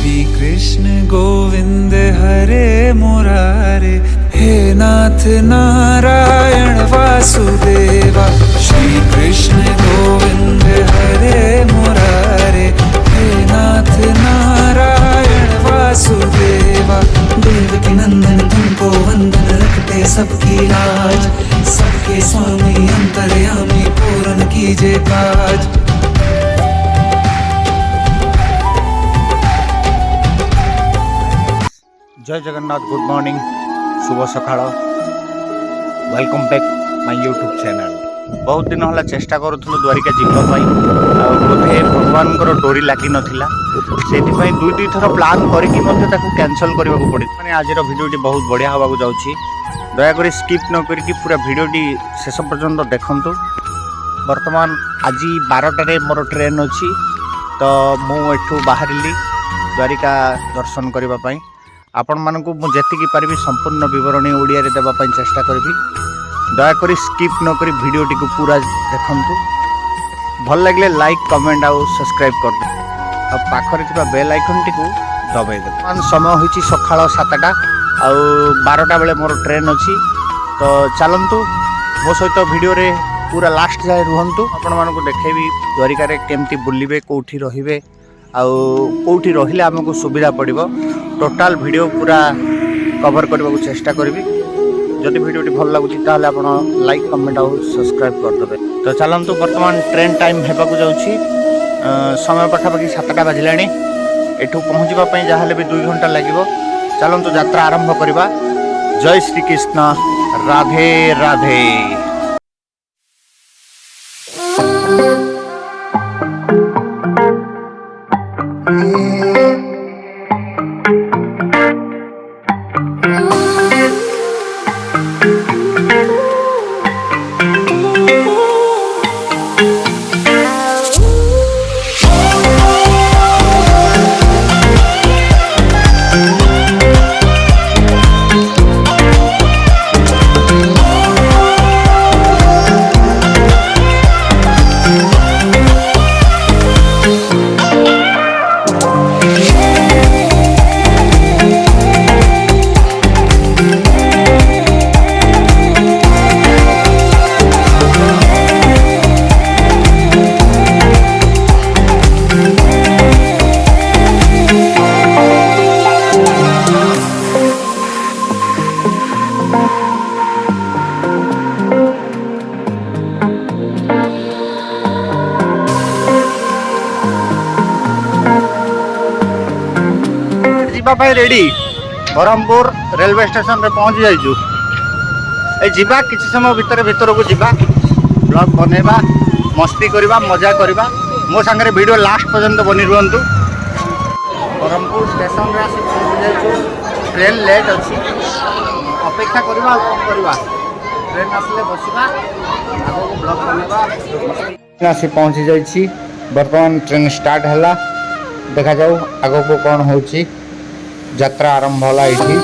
श्री कृष्ण गोविंद हरे मुरारे, हे नाथ नारायण वासुदेवा। श्री कृष्ण गोविंद हरे मुरारे, हे नाथ नारायण वासुदेवा। देवकी नंदन तुमको वंदन, रखते सबकी लाज, सबके स्वामी अंतर्यामी पूर्ण कीजिए काज। जय जगन्नाथ, गुड मॉर्निंग, शुभ सकाळ, welcome back my YouTube channel. बहुत दिन है चेष्टा करूँ द्वारिका जावाई, बोधे भगवान डोरी लगी नाला से दुई दुई थर प्लां करके कैंसल करने को पड़े। मैंने आज भिडियोटी बहुत बढ़िया हवा जाऊँगी, दयाकोरी स्किप न करके पूरा भिडियोटी शेष पर्यंत देखंतु। वर्तमान आज 12टारे मोर ट्रेन अच्छी, तो मुझू बाहर द्वारिका दर्शन करने। आपण मानकु मु जेतिकी पारिबी संपूर्ण विवरणी ओडिया रे देबा पई चेष्टा करबी। दयाकोरी स्किप न करी भिडियोटी को पूरा देखंतु। भल लागले लाइक कमेंट आउ सब्सक्राइब कर दे, आ पाखरे थिबा बेल आइकन टी को दबाई दे। मान समय होईची सखाळ 7टा आउ 12टा बेले मोर ट्रेन अछि, तो चलंतु मो सहित भिडियो रे पूरा लास्ट जाय रुहंतु। आपण मानकु देखेबी द्वारिका रे केमती बुलिबे, कोठी रहिबे, आउ कोठी रहिले हमकु सुविधा पड़िबो। टोटाल वीडियो पूरा कवर करने को चेष्टा करी। जदि वीडियोटी भल लगुच ताले आपण लाइक कमेंट और सब्सक्राइब करदे। तो चलतु वर्तमान ट्रेन टाइम हेबाकु जाउछि, समय पाखापाखि 7टा बाजिलाणी। एठू पहुँचापी जहाँ भी 2 घंटा लगे। चलतु यात्रा आरंभ करवा। जय Shri Krishna, Radhe Radhe. Ready Brahmapur railway station रे पहुंच जाइजु। जीवा किसी समय भीतर को जीवा, ब्लॉग बनेबा, मस्ती करवा, मजा करवा। मो संगे वीडियो लास्ट पर्यंत बनी रुहंतु। ब्रह्मपुर स्टेशन रे आसी पहुंच जाइजु। ट्रेन लेट अच्छी, अपेक्षा करवा करवा, ट्रेन आसले बसवा, आगो को ब्लॉग बनेबा। आसी पहुंच जाइछि। वर्तमान ट्रेन स्टार्ट हला, देखा जाऊ आगो को कौन होची। यात्रा आरंभ होला इठी।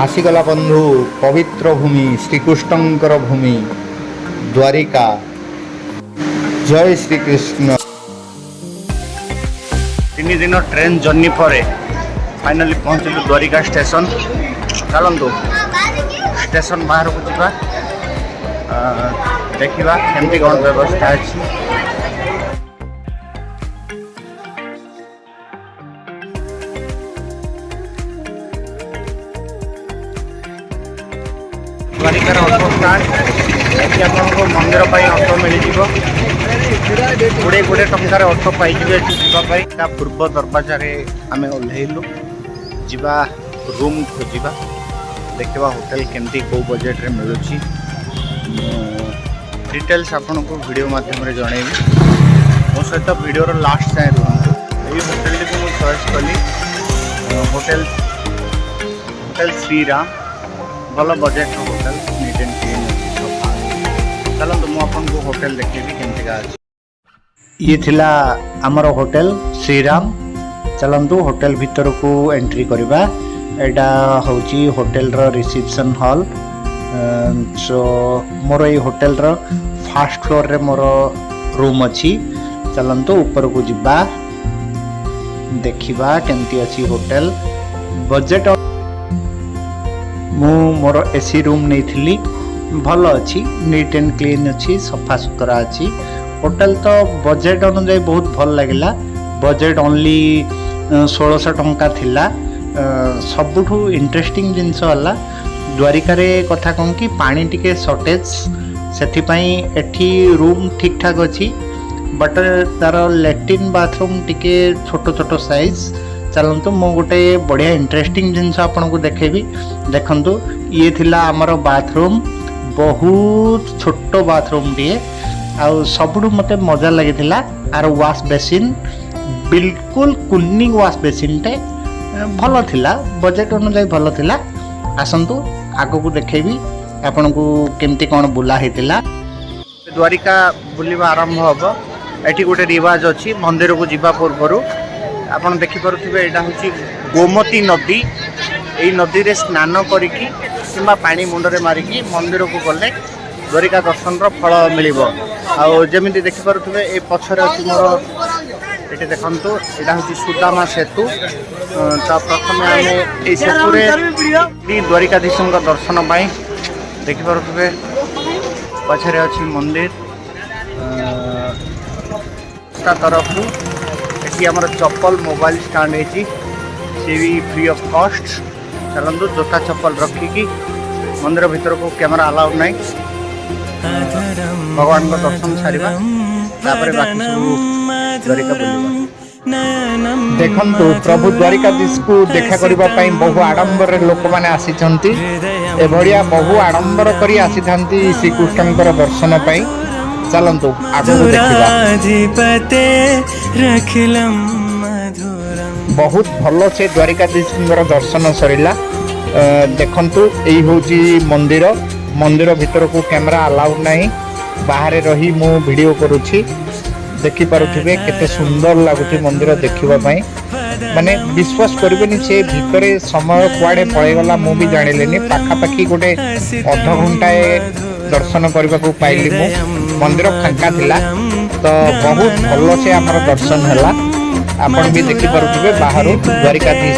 आसीगला बंधु, पवित्र भूमि, श्रीकृष्णंकर भूमि द्वारिका। जय श्री कृष्ण। 3 दिन ट्रेन जर्नी पर फाइनली पहुंचलु द्वारिका स्टेशन। चलतु स्टेशन बाहर को जावा, देखा केमती कौन व्यवस्था अच्छी। द्वारिकार ऑटो स्टार्ट एटी आपको मंदिर ऑटो मिल गुड़े गुड़े टंकार ऑटो पाई जावाई पूर्व दरवाजा आम ओह्लैलु जा रूम खोजा देखा होटेल केमती कौ बजेट रे मिलूँ डिटेल्स आपन को वीडियो माध्यम जनइबी मो सहित वीडियो लास्ट जाए रुहतु ये होटेल को मुझे चॉइस कली होटेल श्रीराम भल budget hotel neat and clean सफा चलते मुझे होटेल देखेबी केमतिका अच्छे ये थिला आमर होटेल श्रीराम चलतु होटेल भीतर को एंट्री करवा एटा हूँ होटेल रिसेप्शन हॉल सो मोर ये होटेल फास्ट फ्लोर रे मोर रूम अच्छी चलतु ऊपर को जिबा देखिबा केमती अच्छी होटेल बजेट मु मोर एसी रूम नहीं थी भल अच्छी नीट एंड क्लीन अच्छी सफा सुतरा अच्छी होटेल तो बजेट अनुसार बहुत भल लगिला बजेट ओनली 1600 टंका थिला सबुठू इंटरेस्टिंग जिनस है द्वारिका रे कथा कौन कि पानी टिके शॉर्टेज से एठी रूम ठीक ठाक अच्छी बट तार लैट्रिन बाथरूम टिके छोट छोट साइज चलतु मु गोटे बढ़िया इंटरेस्टिंग जिनस आपन को देखेबी देखंतु ये थिला आमर बाथरूम बहुत छोट बाथरूम टीए आउ सबुठू मते मजा लगी आर वाश बेसिन बिल्कुल कुनिंग वाश बेसिन टे भल थिला बजेट अनुसार भल थिला आसंतु आगो को देखेबी आपन को केमती कौन बुला हेतिला द्वारिका बुलिबा आरंभ हबो एठी गोटे रिवाज अछि मंदिर को जिबा पूर्व आपन देखि परुथिबे एटा होछि गोमती नदी एई नदी रे स्नान करिकि किंबा पानी मुंड रे मारिकि मंदिर को गले द्वारिका दर्शन रो फल मिलिबो आ जेमिति देखि परुथिबे ए पछरे अछि मोर एटी देखंतु एटा होछि सुदामा सेतु तो प्रथम आम ये सेतु द्वारिकाधीश दर्शन पाई देखि पारे पछरे अच्छी मंदिर तरफ ये आम चप्पल मोबाइल स्टैंड है भी फ्री ऑफ कॉस्ट चलतु जोता चप्पल रखिकी मंदिर भीतर को कैमरा अलाउड नहीं भगवान को दर्शन सारिबा तापर बाकी सब द्वारिका बुलिबा देखंतु प्रभु द्वारिकाधीश को देखा करबा पई बहु आडंबर लोक माने आसी छंती ए भड़िया बहु आडंबर करी आसी थांती श्री कृष्णकर दर्शन पई चलंतु आगो देखिबा बहुत भलो से द्वारिकाधीश दर्शन सरिला देखंतु एई होची मंदिर मंदिर भीतर को कैमरा अलाउड नहीं बाहर रही मु वीडियो करूची देखि पारुथिबे केते सुंदर लागुची मंदिर देखिबा पई माने विश्वास करबेनी से भितरे समय कुआडे पळे गला मु भी जानिलेनी पाखा पाखी गोटे आधा घंटा दर्शन करबा को पाइली मु मंदिर फांका थिला तो बहुत भलो से हमर दर्शन हला आपण भी देखि पारुथिबे बाहर द्वारिकाधीश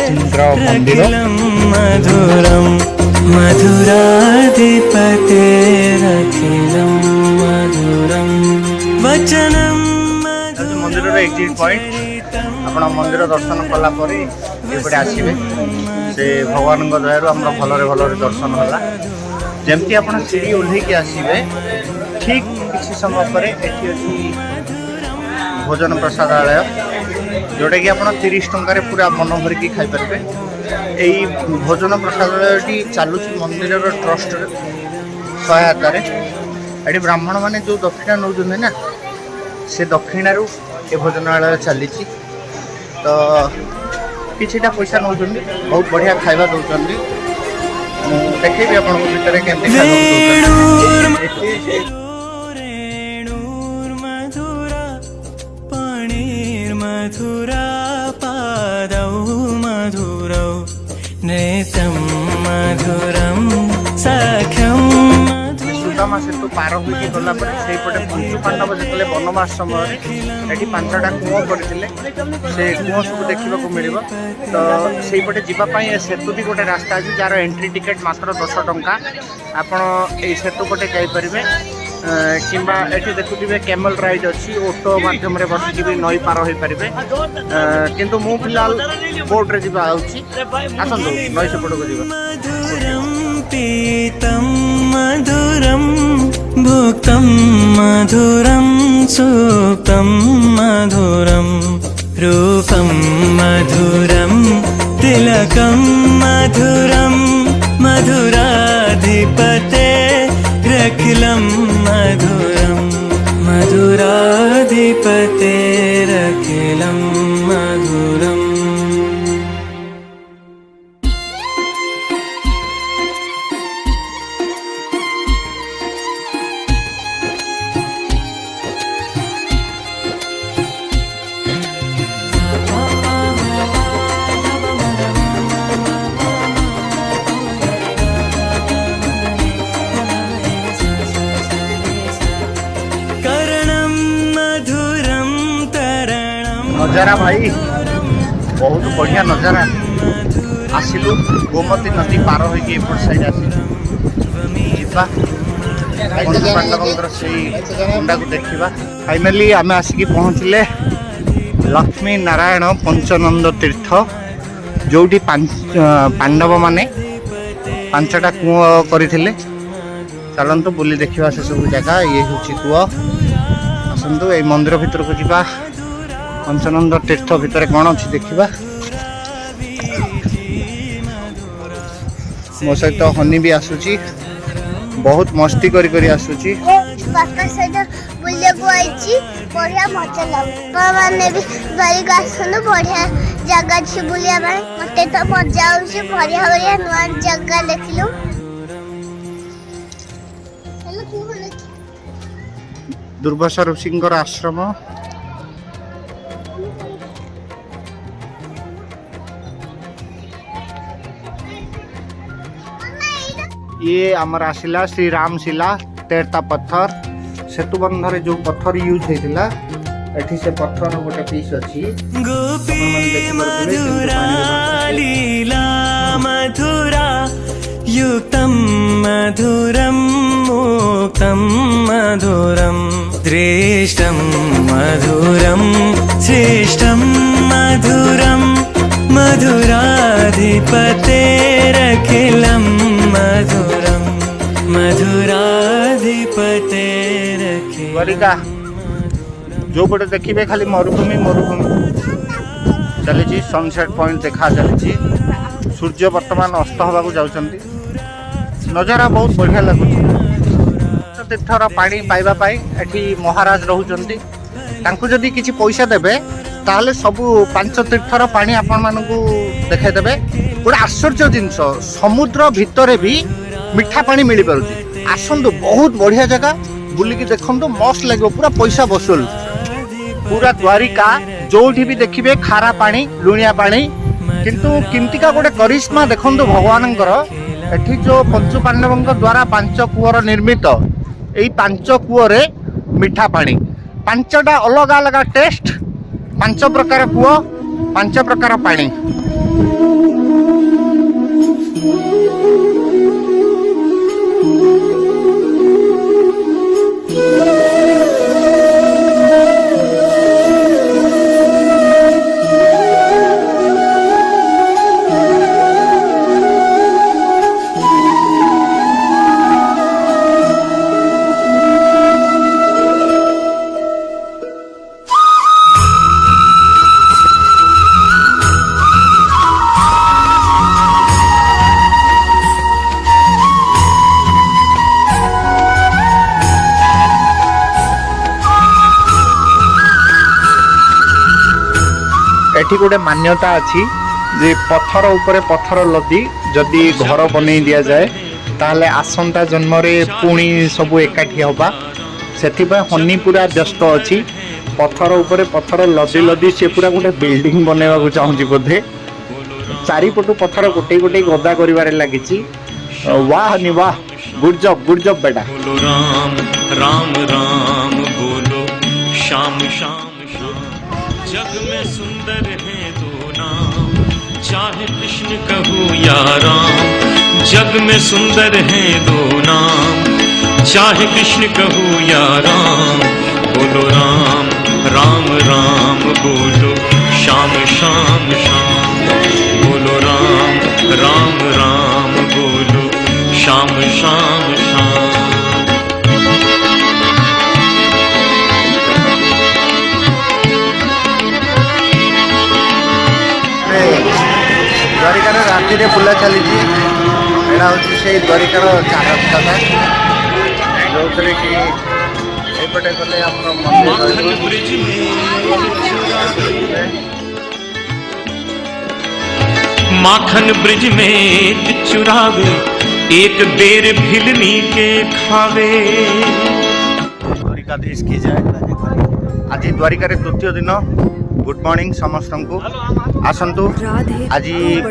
मंदिर मधुरम मधुराधिपते रखिलम मधुरम वचनम मंदिर एग्जिट पॉइंट अपना मंदिर दर्शन कला ये आसवे से भगवान दयारू आम भलरे भलरे दर्शन होला जमती आप सीढ़ी ओह्लैकी आसवे ठीक किसी समय पर भोजन प्रसादालय जोटा कि आप 30 टंकार पूरा मन भरिकी खाई पारे यही भोजन प्रसादालय चलुची मंदिर ट्रस्ट सहायता ये ब्राह्मण मैंने जो दक्षिणा नौ ना से दक्षिणु ये भोजनालय चली तो किछिटा पैसा नौ बहुत बढ़िया खाଇବା दौरान देखेबी आपन भीतर केमती मधुरा पादौ मधुरौ नेत्रं मधुरं सख्यं सुदामा सेतु पार होगी गला से पंचु पांडव जो वनवास समय ये 5टा कूह करते से कूह सब देखा मिल तो से पटे जावाई सेतु भी गोटे रास्ता अच्छी जार एंट्री टिकेट मात्र 10 टंका आपड़ ये सेतु पटे जापर किंबा ये देखुवे कैमल राइड अच्छी ऑटो मध्यम बसिक भी नई पार हो पारे किंतु मु फिलहाल बोट रे आसतु नई सेपट को पीतं मधुरं भुक्तं मधुरं सुप्तं मधुरं रूपं मधुरं तिलकं मधुरं मधुराधिपते रखिलं मधुरं मधुराधिपते रखिलं मधुरम्। नजारा भाई बहुत बढ़िया नजारा आसिलु गोमती नदी पार होइके एपट साइड आसिलु जिबा से कुंडा को देखा। फाइनाली आम आसिकी पहुँचले लक्ष्मी नारायण पंचनंद तीर्थ जोटी पांडव माने पांचटा कूह करथिले। चलंतु बुली देखा से सब जगह ये हूँ कूह आसतु ये मंदिर भितर को जीवा पंचनंद तीर्थ भितर कौन अच्छी देखा। मो सहित हनी भी आसुची बहुत मस्ती करी आसुची पापा सहित बुलिया को आइची बढ़िया मजा लागु माने भी बारी गासनु बढ़िया जगह छी बुलिया में मते तो मजा आउची बढ़िया बढ़िया नवा जगह देखलु। हेलो की बोले दुर्वासा ऋषिंकर आश्रम ये आमर आसिला श्री राम शिला तेरता पत्थर सेतु बंधरे जो पत्थर यूज होता एठी से पत्थर गोटे पीस अच्छी लीला मधुरा युक्तं मधुरं मुक्तं मधुरं दृष्टं मधुरं श्रेष्ठं मधुरं मधुराधिपतेरखिलं मधुरं मधुराधिपतेरखिलं। जो पटे देखिए खाली मरुभूमि मरुभूमि चली सनसेट पॉइंट देखा चली सूर्य वर्तमान अस्त हवा जाउछंती नजारा बहुत बढ़िया लगुच। तीर्थर पानी पाइबा पाई एठी महाराज रहउचंती तांकु जदी किछि पैसा देबे ताहले सबु पांच तीर्थर पानी आपण मानकु देखाई देबे। गोटे आश्चर्य जिनस समुद्र भितरे भी मीठा पानी मिली पारुची। आसंतु बहुत बढ़िया जगह बुलिकी देखंतु मस्त लागो पूरा पैसा वसूल पूरा द्वारिका जोठी भी देखिबे खारा पानी लुणिया पानी किंतु किंतिका गोटे करिश्मा देखंतु भगवानंकर एठी जो पंचु पांडवंक द्वारा पांच कूअर निर्मित एई पांच कूअरे मीठा पानी पांचटा अलग अलग टेस्ट पांच प्रकार कूअ पांच प्रकार पानी। एठी गोटे मान्यता अच्छी जे पत्थर उपरे पत्थर लदी जदि घर बनै दिया जाए ताले आसंता जन्म रे पुणी सबु एकाठी होबा सेथिबा हनी पूरा व्यस्त अच्छी पत्थर उपरे पत्थर लदी लदी से पूरा गोटे बिल्डिंग बनेवा को चाहूची बोधे चारिपटु पत्थर गोटे गोटे गदा करिवारे लागिची। वाह हनी वाह गुड जॉब बेटा। बोलो राम राम राम बोलो श्याम श्याम जग में सुंदर है दो नाम चाहे कृष्ण कहूँ या राम जग में सुंदर है दो नाम चाहे कृष्ण कहूँ या राम बोलो राम राम राम बोलो श्याम श्याम श्याम बोलो राम राम राम बोलो श्याम शाम शाम शाम। द्वारिकार राति बुला चली एटा हूँ से द्वारिकार 4 रास्ता जो कि एपटे गले माखन ब्रिज माखन ब्रिज में चुरावे एक बेर भिलनी के खावे। द्वारिकाधीश की जाए आज द्वारिकार द्वितीय दिन। गुड मॉर्निंग समस्त को आसतु आज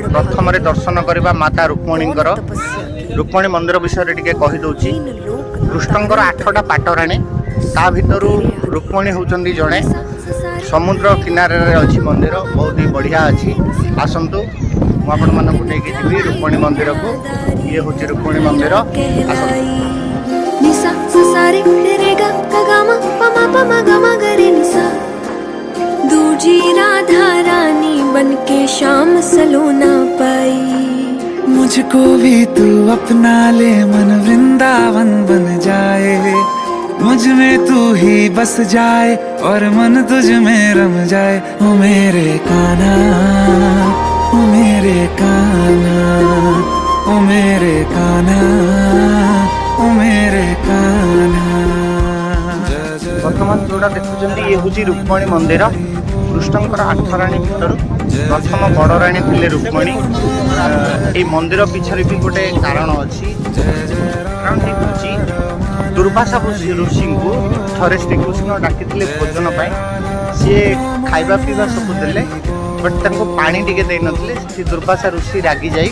प्रथम दर्शन करवा माता रुक्मणी रुक्मणी मंदिर विषय टी कहीदे। कृष्णकर 8टा पाटराणी ता भर रुक्मणी होती जड़े समुद्र किनारे अच्छी मंदिर बहुत ही बढ़िया अच्छी। आसतु मुझे जी रुक्मणी मंदिर को ये हूँ रुक्मणी मंदिर। दूजी राधा रानी बनके शाम सलोना पाई। मुझको भी तू अपना ले मन वृंदावन बन जाए। मुझ में तू ही बस जाए और मन तुझ में रम जाए। ओ मेरे कान्हा ओ मेरे कान्हा ओ मेरे कान्हा ओ मेरे कान्हा। बर्तमान जोड़ा देखुं ये हूँ रुक्मणी मंदिर। कृष्णकर 8 राणी भर प्रथम बड़ राणी थे रुक्मणी। ये मंदिर पिछले भी गोटे कारण अच्छी। कारण दुर्वासा ऋषि को थे श्रीकृष्ण डाकी भोजन सी खाଇବା पीवा सब देले बट पानी टिके दे नथिले। दुर्वासा ऋषि रागी जाई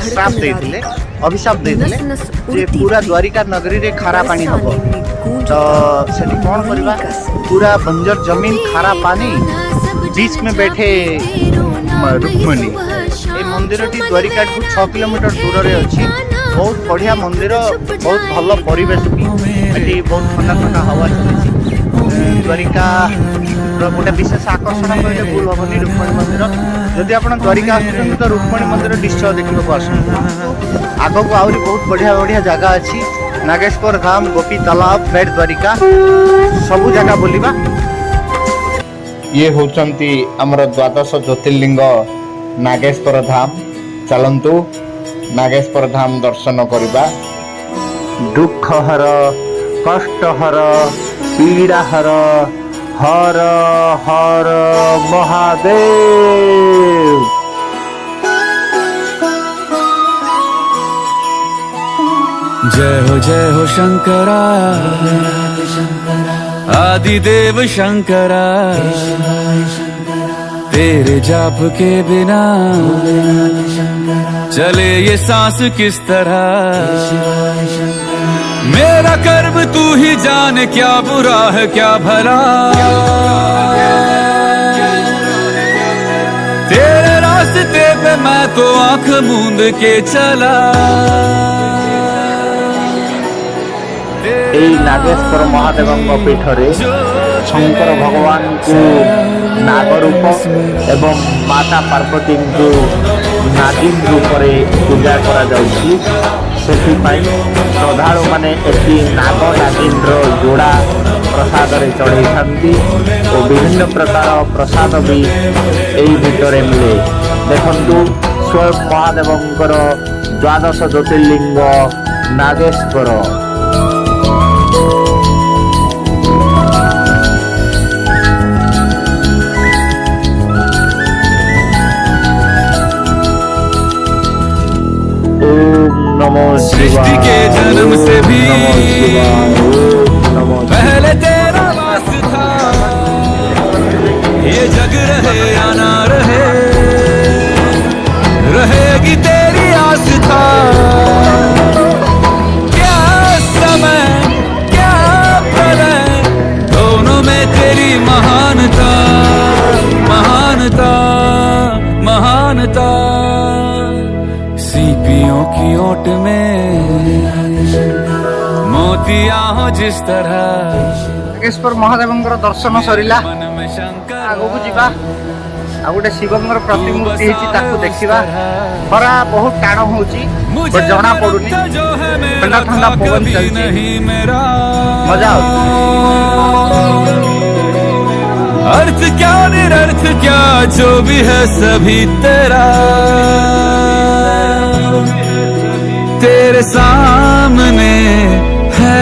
श्राप देते अभिशाप देते पूरा द्वारिका नगरी रे खारा पानी हम तो से कौन करवा पूरा बंजर जमीन खारा पानी बीच में बैठे रुक्मणी। ये मंदिर टी द्वारिका 6 किलोमीटर दूर रे अच्छी। बहुत बढ़िया मंदिर बहुत भल परिवेश भी बहुत ठंडा ठंडा हवा चलती। द्वारिका गोटे विशेष आकर्षण कहले भूल हेनी रुक्मणी मंदिर। जदि आप द्वारिका आसुन तो रुक्मणी मंदिर निश्चय देखा आस। आग को आहरी बहुत बढ़िया बढ़िया जगह अच्छी। नागेश्वर धाम गोपी तालाब बेट द्वारिका सबू जगह बोलिबा। ये होचंती हमर 12 ज्योतिर्लिंग नागेश्वर धाम। चलंतु नागेश्वर धाम दर्शन करबा। दुख हर कष्ट हर पीड़ा हर हर हर महादेव। जय हो शंकरा आदिदेव शंकरा। तेरे जाप के बिना चले ये सांस किस तरह। मेरा कर्म तू ही जाने क्या बुरा है क्या भला। तेरे रास्ते पे मैं तो आंख मूंद के चला। नागेश्वर महादेव पीठ शंकर भगवान को नागरूप एवं माता पार्वती को नागिन रूप पूजा करा श्रद्धालु मैंने नाग नागिन जोड़ा प्रसाद चढ़ई और विभिन्न प्रकार प्रसाद भी यही भितर मिले। देखु स्वयं महादेव 12 ज्योतिर्लिंग नागेश्वर। सृष्टि के जन्म से भी पहले तेरा वास था। ये जग रहे या ना रहे रहेगी तेरी आस्था। क्या समय क्या प्रलय दोनों में तेरी महानता महानता महानता। सीपियों की ओट में मोतिया हो जिस तरह। नागेश्वर महादेव दर्शन सरिला आगो को जीवा आ गोटे शिवंकर प्रतिमूर्ति होची ताकू देखिबा खरा बहुत टाण होची बट जना पडुनी ठंडा ठंडा पवन चलची मजा आउची। अर्थ क्या निरर्थ क्या जो भी है सभी तेरा, तेरे सामने है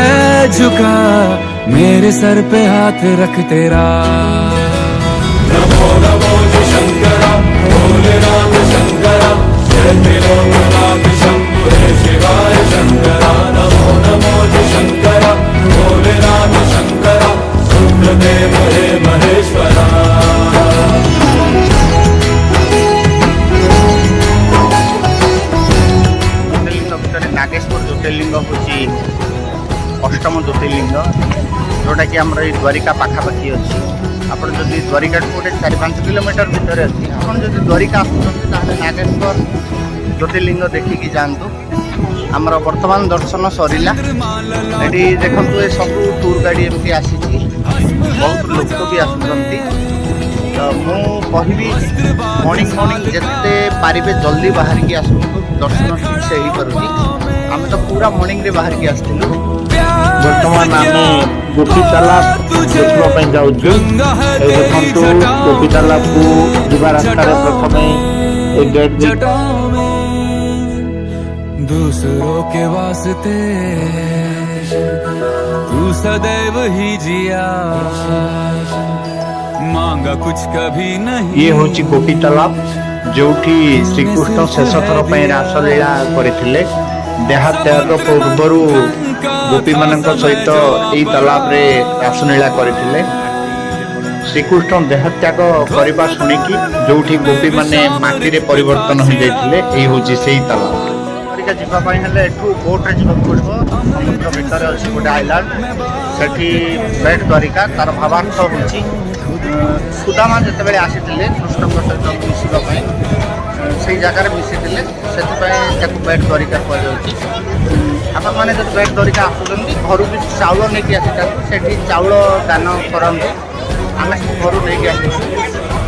झुका मेरे सर पे हाथ रख तेरा। नमो नमो जी शंकरा भोले राम शंकरा जय त्रिलोकनाथ शंभो हे शिवाय शंकरा। नमो नमो जी शंकरा भोले राम शंकरा रुद्रदेव हे महेश्वरा। ज्योतिर्लिंग भितर नागेश्वर ज्योतिर्लिंग होची अष्टम ज्योतिर्लिंग जोटा कि आम द्वारिका पाखापाखि अच्छी। आपड़ जदि द्वारिका गोटे 4-5 किलोमीटर भितर अच्छी आप जब द्वारिका आसुँच नागेश्वर ज्योतिर्लिंग देखिकी जातु। आमर वर्तमान दर्शन सरला ये देखु ये सब टूर गाड़ी एमती आसी बहुत लोक भी आसुँच। तो मुझी मॉर्निंग मॉर्निंग जिते पारे जल्दी बाहर की आसु दर्शन ठीक से हो पार्टी। आम तो पूरा मॉर्निंग रे बाहर की आसलु। बर्तमान आम गोपी तालाब देखा जाऊँ। देखु गोपी तालाब को जीवा रास्ता प्रथम एक गेट दूसरों के वास्ते तू सदैव ही जिया मांगा कुछ कभी नहीं। ये हूँ गोपी तालाब जो श्रीकृष्ण शेष थर पर रासलीला करते। देहात्याग पूर्वर गोपी मान सहित यही तालाब रे रासलीला करते। श्रीकृष्ण देहात्याग करने शुणिकी जो गोपी माने माटी रे परिवर्तन हो जाते यही हूँ से तालाब। जावाई बोट्रे जावाक पड़ो समुद्र भितर अच्छी गोटे आइलैंड से बेट द्वारिका तार भावार्थ हूँ सुदामा जिते आसी कृष्ण सहित मिसापी से जगार मिसी से बेट द्वारिका कहुच्छी। आप मैंने जब बेट द्वारिका आसुँच घर भी चाउल नहीं आसी चाउल दान करते आम घर नहीं आसी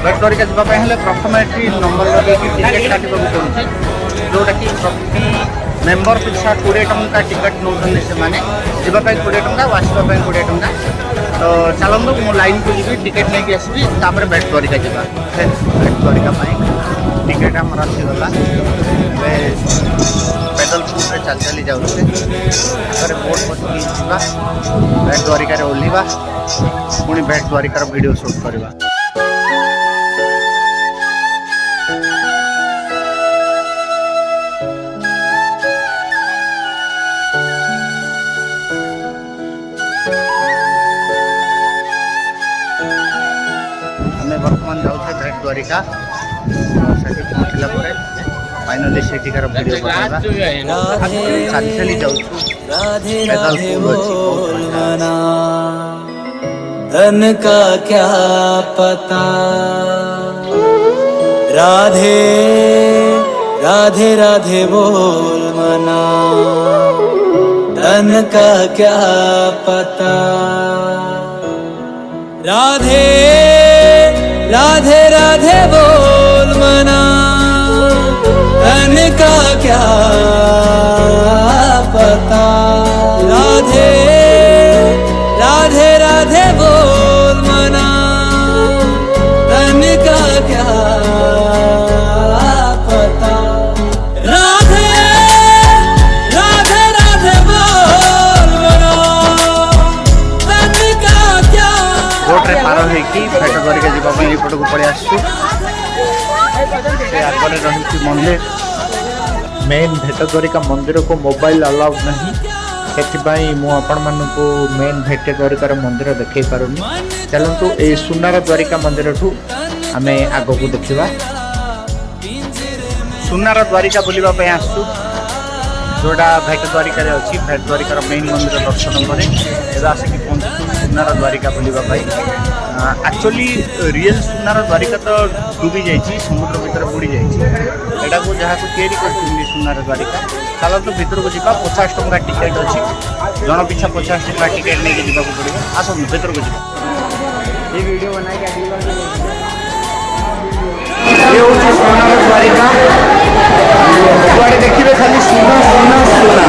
बेट द्वारिका जावाई प्रथम ये नंबर लगे टिकेट काटा पड़ुଛି जोटा कि प्रति मेम्बर पिछा 20 टंका टिकट नौ से जावाई 20 टंका आसवाई 20 टंका। तो चलतु मो लाइन को जी टिकेट नहीं आसबि बेट द्वारिका जा बेट द्वारिका टिकेट आम आसीगला पेडल फुट रे चल चली जाऊे बोट बस जा बेट द्वारिका ओह्लैवा पुणी बेट द्वारिकार वीडियो शूट करवा। बर्तमान जाऊे बेट द्वारिका से पहुँचला फाइनाली सेठिकार वीडियो बनावा चली चली जाऊँ धन का क्या पता राधे राधे राधे बोल मना धन का क्या पता राधे राधे राधे बोल मना धन का क्या पता राधे राधे राधे बोल मना धन का क्या पता राधे राधे राधे बोल मना धन का क्या। बोट्रे पार होगी बेट द्वारिका जावाई एपट को पड़े आसु आगे रही मंदिर मेन भेट द्वारिका मंदिर को मोबाइल अलाउ नहीं से मुझे मेन भेट द्वारिकार मंदिर देखे पारुनी। चलतु ए सुनार द्वारिका मंदिर ठू आम आग को देखा सुनार द्वारिका बुलवाई आसु जोड़ा भेट द्वारिका अच्छी भेट द्वारिकार मेन मंदिर दर्शन पर आसिक पहुँचु सुनार द्वारिका बुलवाई। एक्चुअली रियल सुनार द्वारिका तो डूबी जाइए समुद्र भीतर बुड़ी जाटा को जहाँ को सुनार द्वारिका चलतु भीतर को जा 50 टंका टिकेट अच्छी जन पिछा 50 टंका टिकेट नहीं जावाक पड़ो आसतु भीतर को जा। ये हूँ सोनार द्वारिका जुआड़े देखिए खाली सुना सुना सुना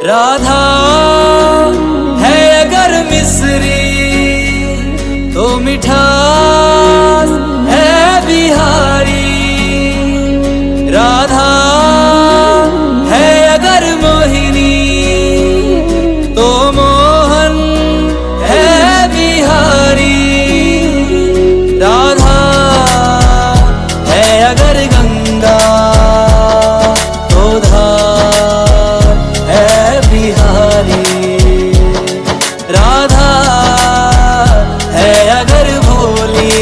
राधा है अगर मिस्री तो मिठास है बिहारी। राधा है अगर मोहिनी तो मोहन है बिहारी। राधा है अगर गंगा तो धार है बिहारी। राधा है अगर भोली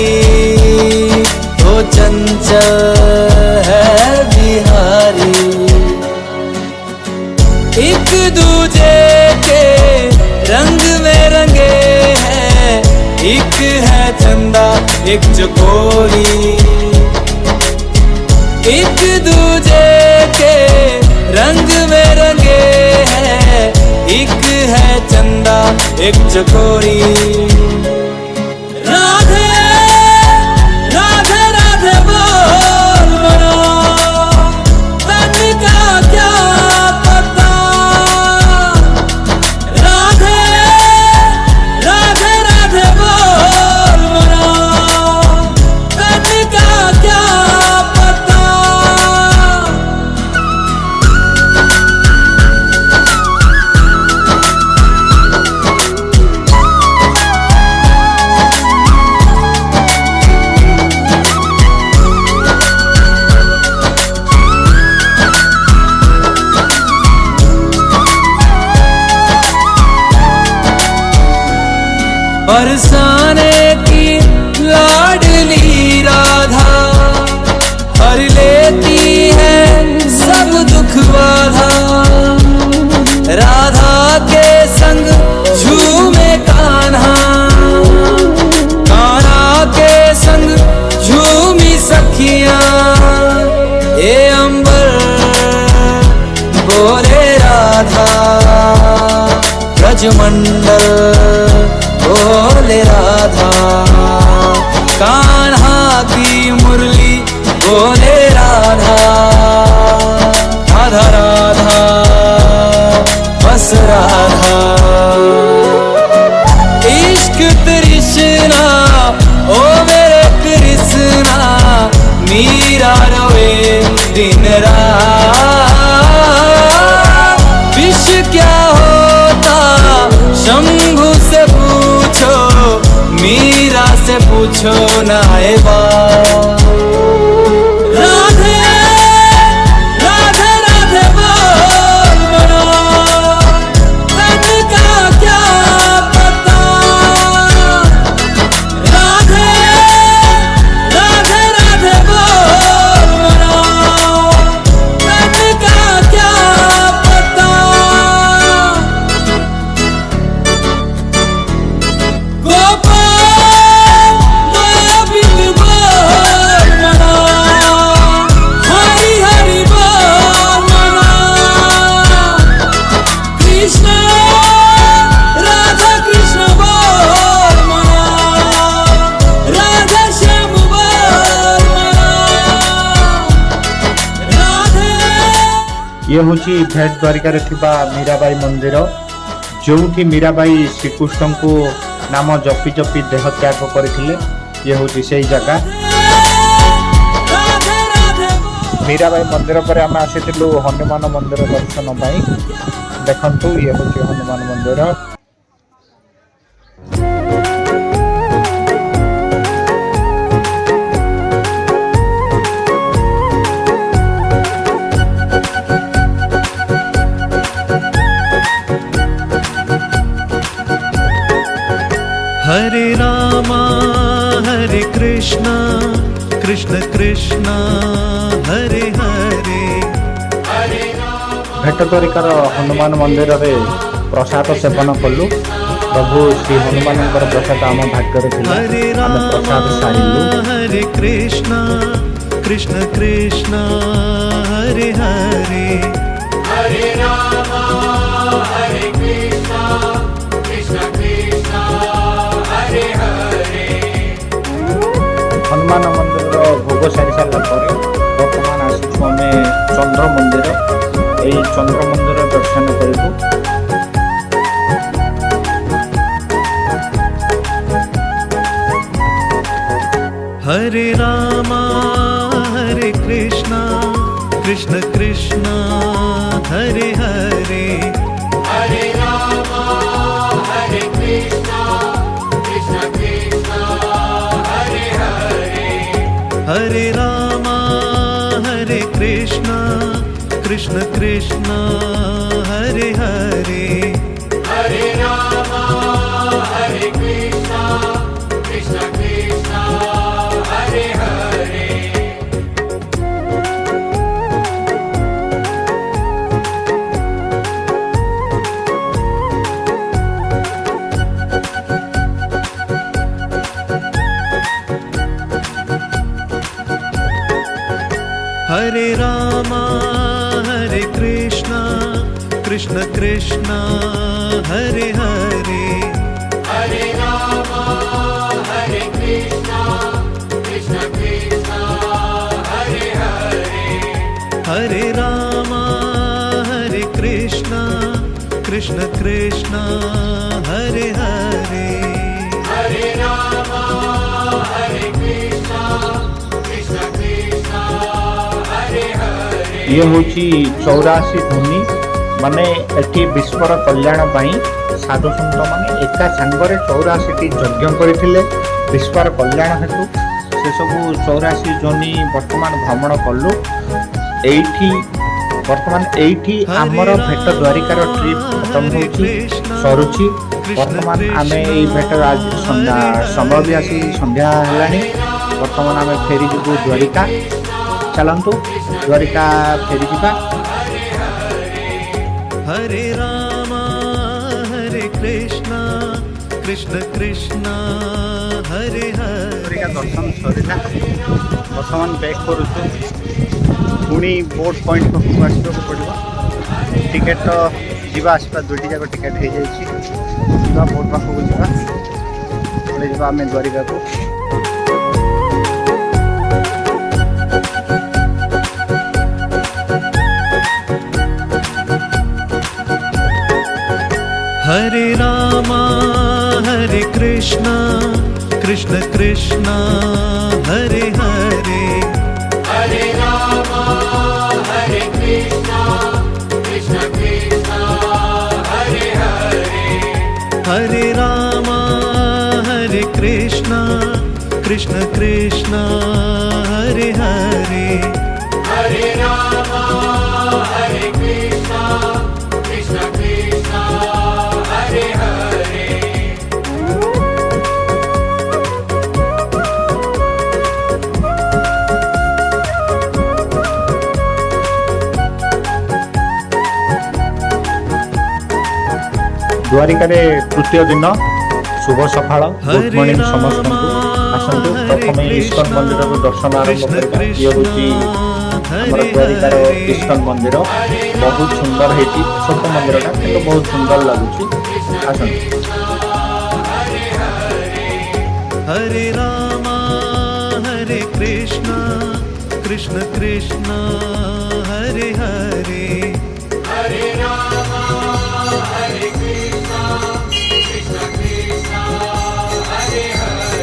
तो चंचल है बिहारी। एक दूजे के रंग में रंगे हैं, एक है चंदा एक चकोरी। एक दूजे के रंग में रंगे हैं, एक है चंदा एक चकोरी। राधे राधे राधे बोल मनो तन का क्या पता। राधे राधे राधे बोल मनो तन का क्या पता। बरसाने की लाडली राधा हर लेती है सब दुख बाधा। राधा के संग झूमे कान्हा, कान्हा के संग झूमी सखियां। ये अंबर बोले राधा ब्रजमंडल बोले राधा। कान्हा की मुरली बोले राधा। राधा राधा बस राधा। इश्क तृष्णा ओ मेरे कृष्णा मीरा रोए दिन रात। विष क्या होता शंभु से पूछो, मीरा से पूछो ना ये बात। राधे राधे राधे बोल मनो तन का क्या पता। राधे राधे राधे बोल मनो तन का क्या पता। गोपाल गोविंद बोल मनो हरि हरि बोल मनो। कृष्ण राधा कृष्ण बोल मनो राधा श्याम बोल मनो। राधे ये हूँ भेट द्वारिकार मीराबाई मंदिर जो मीराबाई श्रीकृष्ण को नाम जपी जपी देह त्याग करथिले। ये हूँ से जगह मीराबाई मंदिर पर आम आसीलु हनुमान मंदिर दर्शन पाई। देखंतु ये हूँ हनुमान मंदिर। हरे रामा हरे कृष्णा कृष्ण कृष्ण हरे हरे। भेट द्वारिकार हनुमान मंदिर में प्रसाद सेवन कलु। प्रभु श्री हनुमान प्रसाद आम भाग्य प्रसाद सारिलु। हरे कृष्णा कृष्ण कृष्ण हरे हरे। हरे रामा हरे कृष्णा कृष्ण कृष्ण हनुमान मंदिर भोग सारी सारा पर बर्तमान आसीଛୁ आमे चंद्र मंदिर एई चंद्र मंदिर दर्शन करू। हरे रामा हरे कृष्णा कृष्ण कृष्णा हरे हरे हरे रामा हरे कृष्णा कृष्ण कृष्ण हरे हरे हरे रामा हरे कृष्णा कृष्ण कृष्णा हरे हरे हरे रामा हरे कृष्णा कृष्ण कृष्ण हरे हरे हरे रामा हरे कृष्णा कृष्ण कृष्णा हरे हरे हरे रामा हरे कृष्णा कृष्ण कृष्ण हरे हरे हरे रामा हरे कृष्णा कृष्ण कृष्णा हरे हरे हरे रामा हरे कृष्णा कृष्ण कृष्ण हरे हरे ये होची 84 ध्वनि माने एटी विश्वर कल्याण पाई साधु संत माने एका सांगरे 84 टी यज्ञ करथिले विश्वर कल्याण हेतु से सब 84 ध्वनि वर्तमान भ्रमण कलु एठी वर्तमान एठी हमर भेट द्वारिकार ट्रिप खत्म होची सरुची वर्तमान आमे एई भेट आज संध्या समय भी आसी संध्या हेलानी वर्तमान आमे फेरी जबु द्वारिका चलंतु द्वारिका फेरी जिबा। हरे रामा हरे कृष्णा कृष्ण कृष्णा हरे हरे द्वारिका दर्शन सरिला वर्तमान बैक करूछु पुणी बोट पॉइंट पाखक आसबाक पड़ो टिकेट तो जीवा आसवा दुटी जाक टिकेट हो जाए बोट पाखक जावा पड़े जावा आम द्वारिका को। हरे रामा हरे कृष्णा कृष्ण कृष्णा हरे हरे हरे रामा हरे कृष्णा कृष्ण कृष्ण हरे हरे हरे रामा हरे कृष्णा कृष्ण कृष्णा हरे हरे हरे रामा हरे कृष्णा कृष्ण कृष्ण हरे हरे द्वारिका रे तृतीय दिन शुभ सकाळ गुड मॉर्निंग समस्त आसंतु प्रथम इस्कन मंदिर को दर्शन आरंभ करबा ये होची हमर द्वारिका रो इस्कन मंदिर बहुत सुंदर हेची छोट मंदिर का किंतु बहुत सुंदर लागुची आसंतु। हरे रामा हरे कृष्णा कृष्ण कृष्णा हरे हरे हरे रामा हरे कृष्णा कृष्ण कृष्ण हरे हरे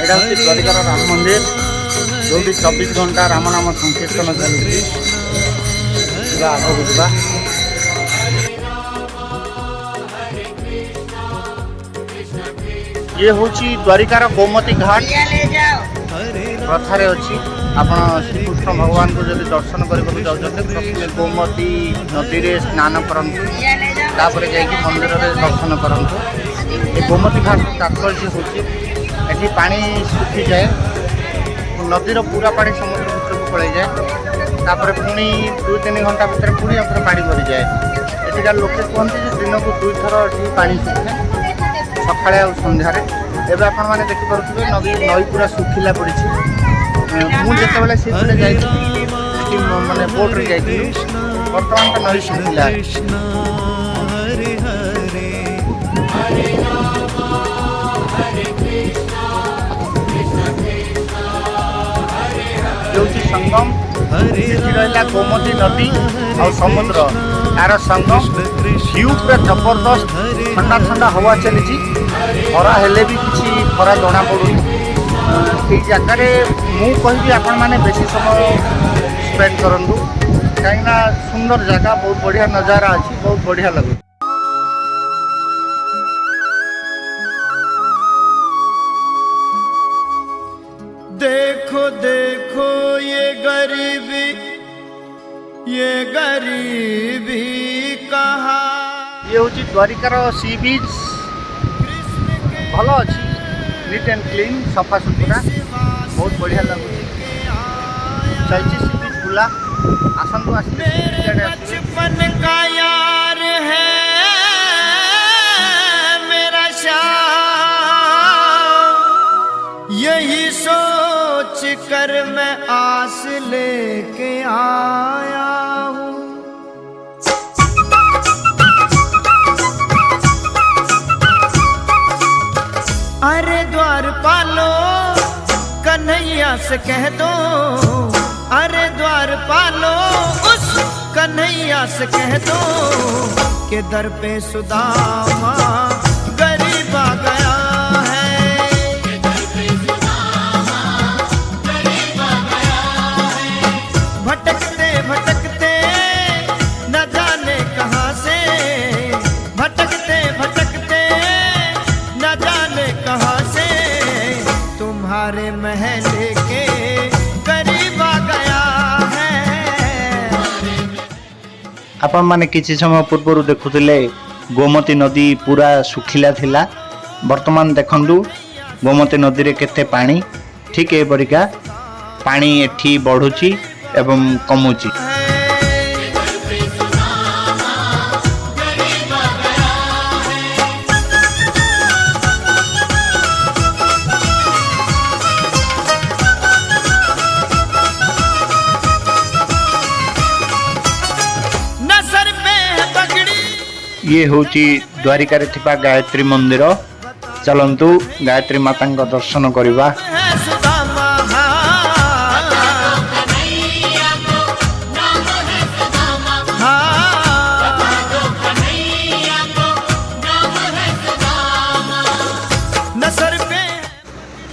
एटा होची द्वारिकार राम मंदिर जो 24 घंटा राम नाम संकीर्तन चलुची आगो बुझा। ये होची द्वारिकार गोमती घाट प्रथारे अच्छी आपण श्रीकृष्ण भगवान को जब दर्शन करने प्रथम गोमती नदी रे स्नान करंतु तापर जाइए मंदिर रे दर्शन करंतु। ये गोमती घाट तात्पर्य होची एठी पानी सुखी जाए नदीर पूरा पानी समुद्र भितर को पड़े जाए तापर पुणी 2-3 घंटा भितर पुणी पानी भरी जाए। एଠିकार लोके कहते दिन को 2 थर पानी सुखे सकाळे आ संध्यारे एबे आपण माने देखि पारुथिबे नई पूरा सुखिला पड़िछि मु जेतेबेले से पटे जाइछि माने बोट रे जाइछि वर्तमान तो नई सुखिला जोची संगम रहा गोमती नदी और समुद्र यार संगम व्यू पूरा जबरदस्त ठंडा ठंडा हवा चली खरा हेले भी किसी खरा जना पड़ू ये जगार मुझे आपण मैंने बेसी समय स्पेंड करूँ कहीं सुंदर जगह बहुत बढ़िया नजारा अच्छी बहुत बढ़िया लगे। देखो देखो ये गरीबी कहा ये हूँ द्वारिकार सी बीच भल अच्छी नीट एंड क्लीन सफा सुतरा बहुत बढ़िया लगुच चलती सी बीच बुला आसतु बचपन का यार है मेरा श्याम यही सोच कर मैं आस लेके आया हूँ। अरे द्वार पालो कन्हैया से कह दो अरे द्वार पालो उस कन्हैया से कह दो के दर पे सुदामा गरीब आ गया है। भटकते भटकते न जाने कहाँ से भटकते भटकते न जाने कहाँ से तुम्हारे महल के करीब आ गया है। आपण माने किछि समय पूर्व देखुथिले गोमती नदी पूरा सुखिला थिला वर्तमान देखंदु गोमती नदी रे केते पानी ठीक ए बरिका पानी एठी बढ़ुची एवं कमुची। ये होची द्वारिका रे थिपा गायत्री मंदिर चलंतु गायत्री माता दर्शन करवा।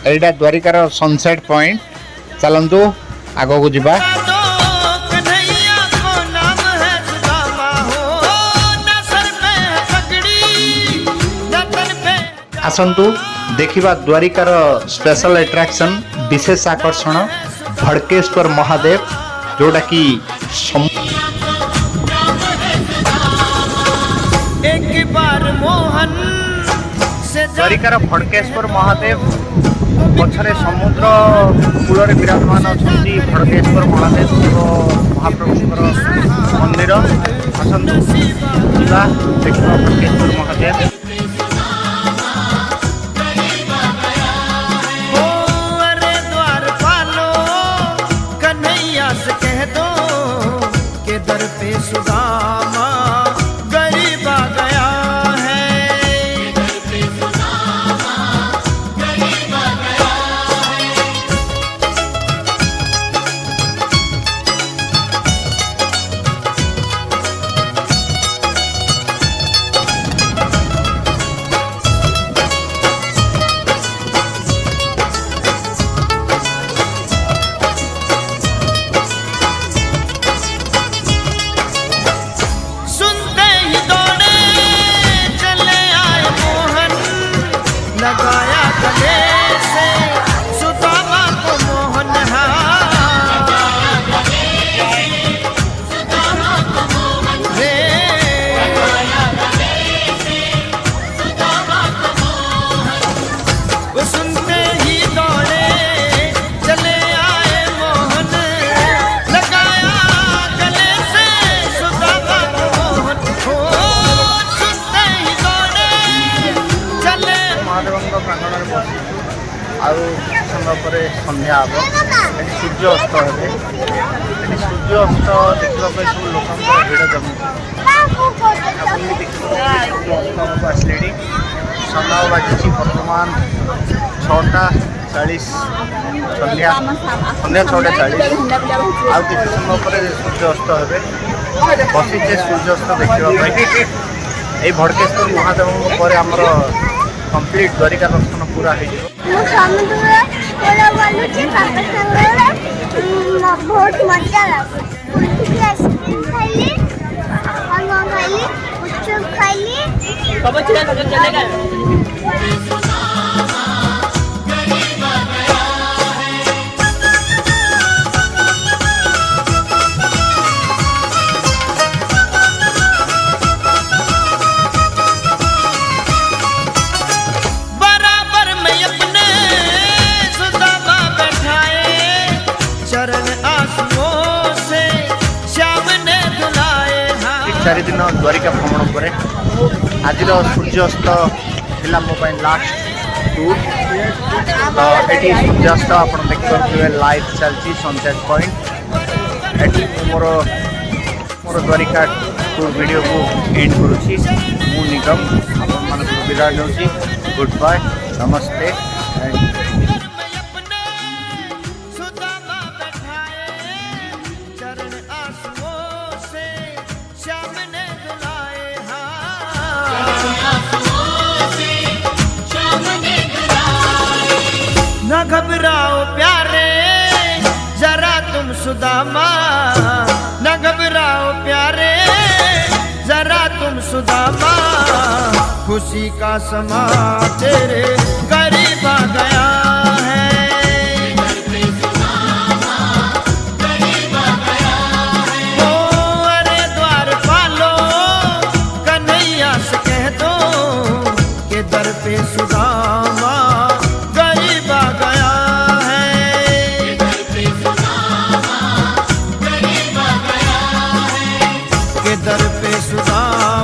एटा द्वारिकार सनसेट पॉइंट चलंतु आगो को जिबा। आसंतु देखिबा द्वारिकार स्पेशल अट्रैक्शन विशेष आकर्षण भड़केश्वर महादेव जोड़ा की एक बार मोहन से द्वारिकार भड़केश्वर महादेव पछरे समुद्र कूल विराजमान अच्छा भड़केश्वर महादेव महाप्रभुंर मंदिर आसंतु देखा भड़केश्वर महादेव। कह दो के दर पे सुदामा गरीब आ गया है। लगाया गले से सुदामा को मोहन वो सुनते ही दौड़े चले आए मोहन लगाया गले से सुदामा को मोहन सुनते ही दौड़े चले स्थान बस आउ समय पर संध्या हम ये सूर्य अस्त हे ये सूर्य अस्त देखा सब लोक भिड़ जमी आसले समय बाजी बर्तमान 6:40 संध्या 6:40 आउ किसी समय पर सूर्य अस्त हे बसीचे सूर्य अस्त देखा ये भड़केश्वर महादेव पर आमर कंप्लीट द्वारिका दर्शन पूरा हो बहुत मजा लगे आइसक्रीम खाइली और खाइली गुपचुप खाइली बराबर में अपने सुदामा बैठाए चरण आंसुओं से श्याम ने धुलाए हाँ 4 दिन द्वारिका भ्रमण पर आज सूर्यास्त थिला मो लास्ट टूर तो ये सूर्यास्त आप देखिए लाइव चलती सनसेट पॉइंट ये मोर द्वारिका टूर वीडियो को एंड करुँची मु निगम आप विदा जाऊँगी गुड बाय नमस्ते एंड सुदामा बैठाए चरण आंसुओं से श्याम ने धुलाए न घबराओ प्यारे जरा तुम सुदामा न घबराओ प्यारे जरा तुम सुदामा खुशी का समा तेरे करीब आ गया है ओ अरे द्वार पालो कन्हैया से कह दो कि दर पे सुदामा गरीब आ गया है कि दर पे सुदामा